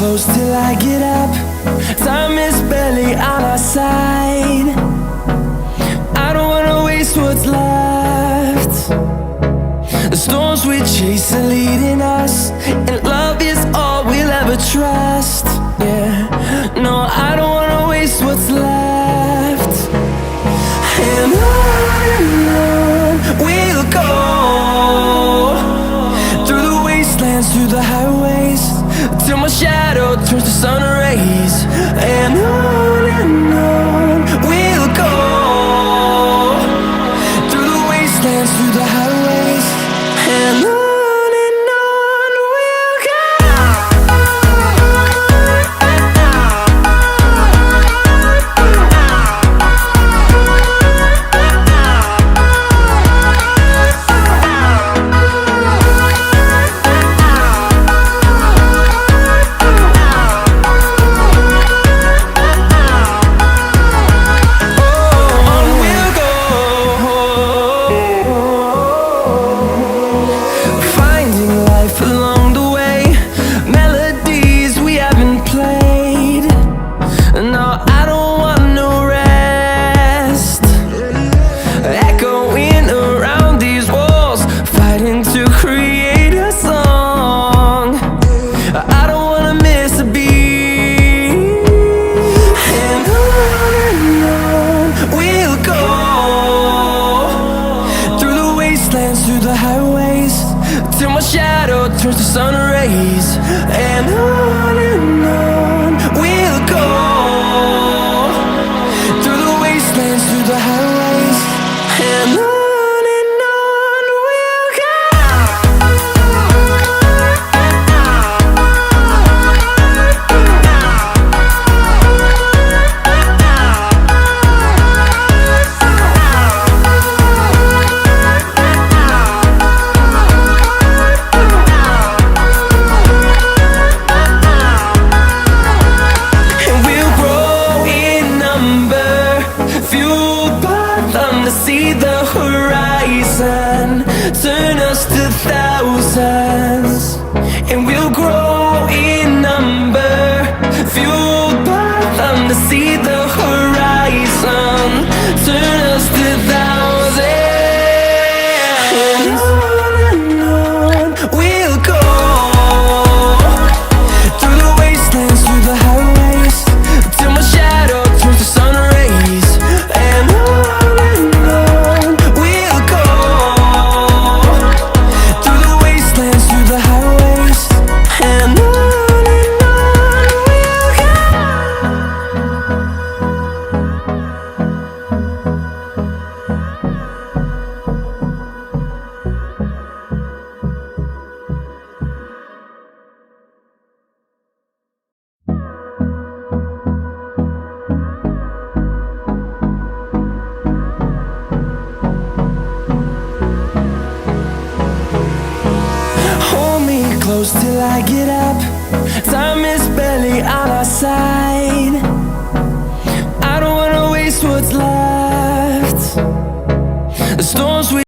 close till I get up. Time is barely on our side. I don't wanna waste what's left. The storms we chase are leading us, and love is all we'll ever trust. Yeah, no, I don't wanna waste what's left. And on we'll go, through the wastelands, through the highways, till my shadow turns to sun rays. And on we'll go, through the wastelands, through the highways, and on. Through the highways, till my shadow turns to sun rays. And on we'll go, through the wastelands, through the highways, and on. See the horizon turn us to thousands, and we'll grow in number, fueled by them to see the horizon turn us to thousands. And on we'll go, through the wastelands, through the highways, till my shadow turns to sun rays. And close till I get up. Time is barely on our side. I don't wanna waste what's left. The storms we